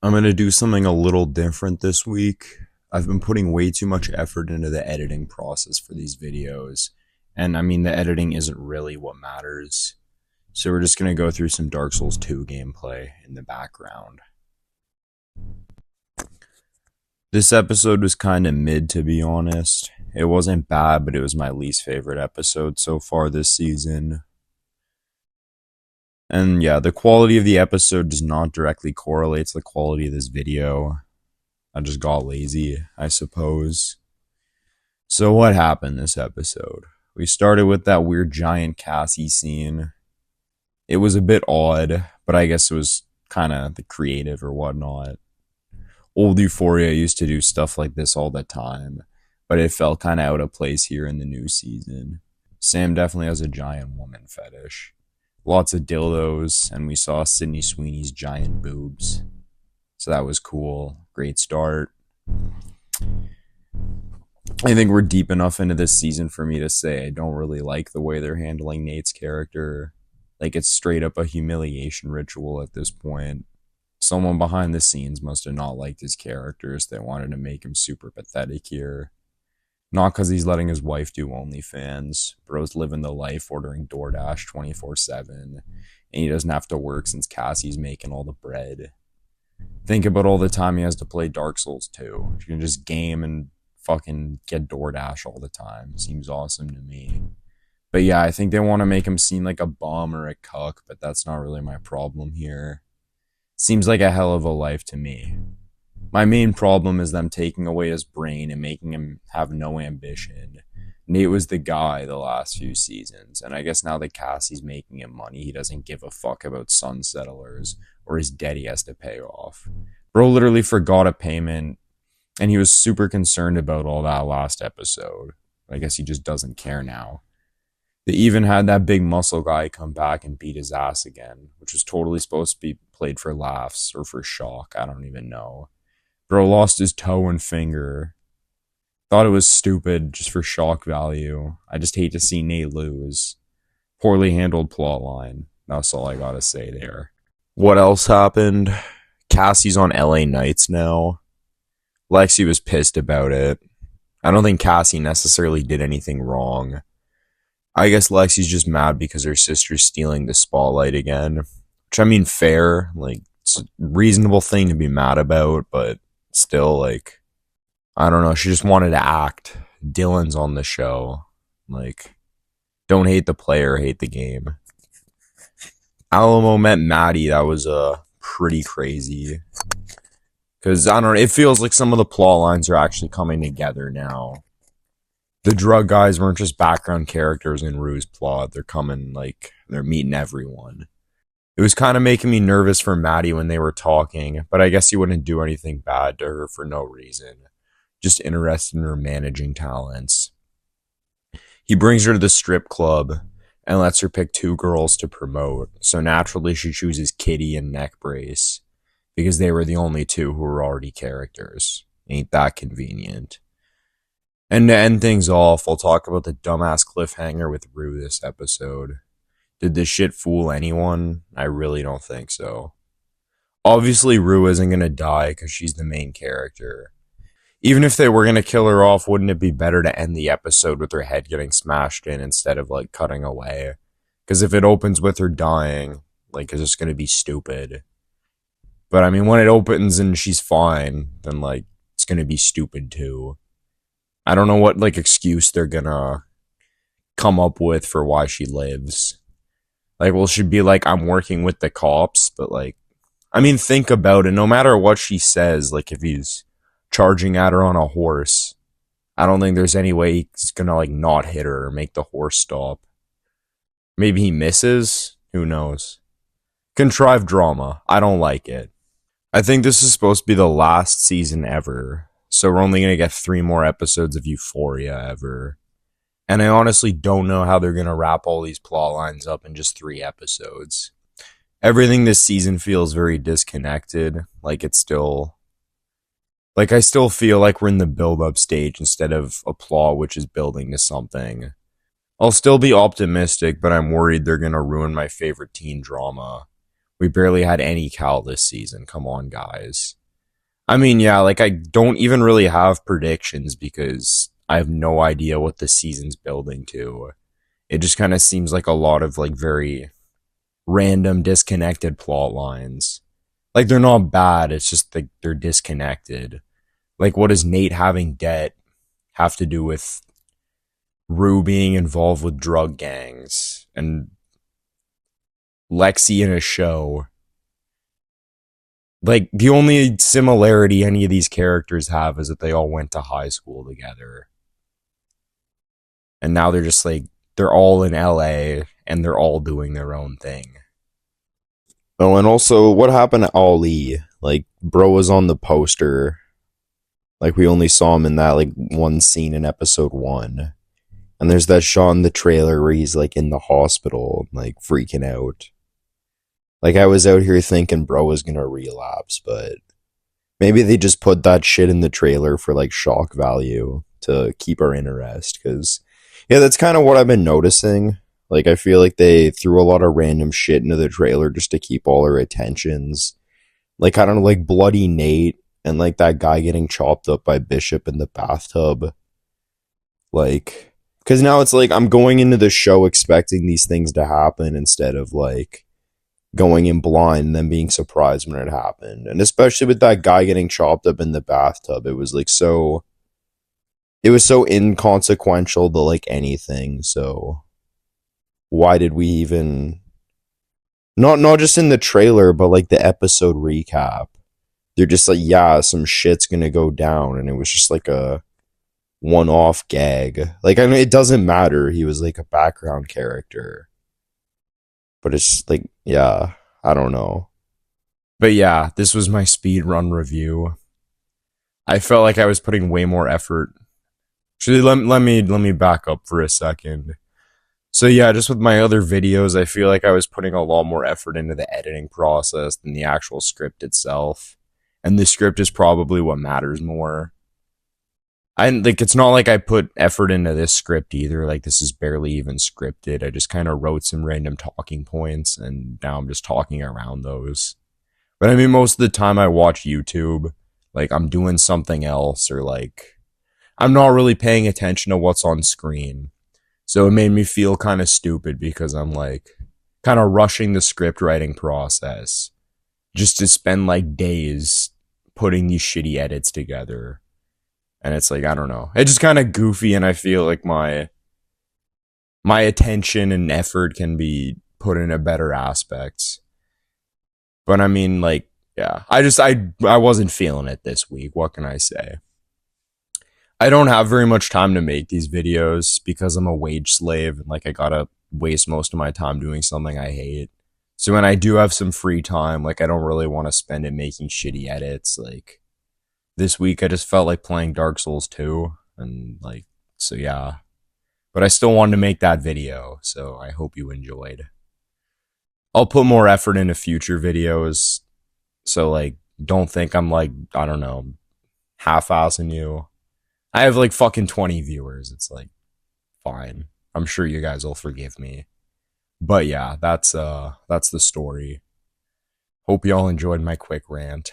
I'm going to do something a little different this week. I've been putting way too much effort into the editing process for these videos. And I mean, the editing isn't really what matters. So we're just going to go through some Dark Souls 2 gameplay in the background. This episode was kind of mid, to be honest. It wasn't bad, but it was my least favorite episode so far this season. And yeah, the quality of the episode does not directly correlate to the quality of this video. I just got lazy, I suppose. So what happened this episode? We started with that weird giant Cassie scene. It was a bit odd, but I guess it was kind of the creative or whatnot. Old Euphoria used to do stuff like this all the time, but it felt kind of out of place here in the new season. Sam definitely has a giant woman fetish. Lots of dildos, and we saw Sydney Sweeney's giant boobs. So that was cool. Great start. I think we're deep enough into this season for me to say I don't really like the way they're handling Nate's character. Like, it's straight up a humiliation ritual at this point. Someone behind the scenes must have not liked his characters. They wanted to make him super pathetic here. Not because he's letting his wife do OnlyFans. Bro's living the life, ordering DoorDash 24/7. And he doesn't have to work since Cassie's making all the bread. Think about all the time he has to play Dark Souls 2. You can just game and fucking get DoorDash all the time. Seems awesome to me. But yeah, I think they want to make him seem like a bum or a cuck, but that's not really my problem here. Seems like a hell of a life to me. My main problem is them taking away his brain and making him have no ambition. Nate was the guy the last few seasons, and I guess now that Cassie's making him money, he doesn't give a fuck about Sun Settlers or his debt he has to pay off. Bro literally forgot a payment, and he was super concerned about all that last episode. I guess he just doesn't care now. They even had that big muscle guy come back and beat his ass again, which was totally supposed to be played for laughs or for shock. I don't even know. Bro lost his toe and finger. Thought it was stupid just for shock value. I just hate to see Nate lose. Poorly handled plotline. That's all I gotta say there. What else happened? Cassie's on LA Nights now. Lexi was pissed about it. I don't think Cassie necessarily did anything wrong. I guess Lexi's just mad because her sister's stealing the spotlight again. Which, I mean, fair. Like, it's a reasonable thing to be mad about, but still, like, I don't know. She just wanted to act. Dylan's on the show. Like, don't hate the player, hate the game. Alamo met Maddie. That was pretty crazy. Because, I don't know, it feels like some of the plot lines are actually coming together now. The drug guys weren't just background characters in Rue's plot. They're coming, like, they're meeting everyone. It was kind of making me nervous for Maddie when they were talking, but I guess he wouldn't do anything bad to her for no reason. Just interested in her managing talents. He brings her to the strip club and lets her pick two girls to promote, so naturally she chooses Kitty and Neck Brace, because they were the only two who were already characters. Ain't that convenient? And to end things off, I'll talk about the dumbass cliffhanger with Rue this episode. Did this shit fool anyone? I really don't think so. Obviously, Rue isn't gonna die because she's the main character. Even if they were gonna kill her off, wouldn't it be better to end the episode with her head getting smashed in instead of, like, cutting away? Because if it opens with her dying, like, it's just gonna be stupid. But, I mean, when it opens and she's fine, then, like, it's gonna be stupid too. I don't know what, like, excuse they're gonna come up with for why she lives. Like, well, she'd be like, I'm working with the cops, but, like, I mean, think about it. No matter what she says, like, if he's charging at her on a horse, I don't think there's any way he's gonna, like, not hit her or make the horse stop. Maybe he misses? Who knows? Contrived drama. I don't like it. I think this is supposed to be the last season ever, so we're only gonna get 3 more episodes of Euphoria ever. And I honestly don't know how they're going to wrap all these plot lines up in just 3 episodes. Everything this season feels very disconnected. Like, it's still... Like, I still feel like we're in the build-up stage instead of a plot which is building to something. I'll still be optimistic, but I'm worried they're going to ruin my favorite teen drama. We barely had any Cal this season. Come on, guys. I mean, yeah, like I don't even really have predictions because I have no idea what the season's building to. It just kind of seems like a lot of like very random disconnected plot lines. Like they're not bad, it's just like they're disconnected. Like what does Nate having debt have to do with Rue being involved with drug gangs and Lexi in a show? Like the only similarity any of these characters have is that they all went to high school together. And now they're just like they're all in LA and they're all doing their own thing. Oh, and also, what happened to Ali? Like, bro was on the poster. Like, we only saw him in that, like, one scene in episode 1. And there's that shot in the trailer where he's, like, in the hospital, like, freaking out. Like, I was out here thinking bro was gonna relapse, but maybe they just put that shit in the trailer for, like, shock value to keep our interest. Because, yeah, that's kind of what I've been noticing. Like, I feel like they threw a lot of random shit into the trailer just to keep all our attentions. Like, I don't know, like Bloody Nate and like that guy getting chopped up by Bishop in the bathtub. Like, because now it's like I'm going into the show expecting these things to happen instead of like going in blind and then being surprised when it happened. And especially with that guy getting chopped up in the bathtub, it was like so. It was so inconsequential to like anything. So why did we even not just in the trailer, but like the episode recap? They're just like, yeah, some shit's gonna go down, and it was just like a one-off gag. Like, I mean, it doesn't matter. He was like a background character, but it's just like, yeah, I don't know. But yeah, this was my speed run review. I felt like I was putting way more effort. Actually, let me back up for a second. So yeah, just with my other videos, I feel like I was putting a lot more effort into the editing process than the actual script itself. And the script is probably what matters more. I like it's not like I put effort into this script either. Like this is barely even scripted. I just kind of wrote some random talking points and now I'm just talking around those. But I mean most of the time I watch YouTube, like I'm doing something else or like I'm not really paying attention to what's on screen. So it made me feel kind of stupid because I'm like kind of rushing the script writing process just to spend like days putting these shitty edits together. And it's like, I don't know. It's just kind of goofy and I feel like my attention and effort can be put into better aspects. But I mean like yeah, I wasn't feeling it this week. What can I say? I don't have very much time to make these videos because I'm a wage slave and like I gotta waste most of my time doing something I hate. So when I do have some free time, like I don't really want to spend it making shitty edits. Like this week I just felt like playing Dark Souls 2 and like so yeah. But I still wanted to make that video, so I hope you enjoyed. I'll put more effort into future videos. So like don't think I'm like, I don't know, half-assing you. I have like fucking 20 viewers. It's like fine. I'm sure you guys will forgive me. But yeah, that's the story. Hope y'all enjoyed my quick rant.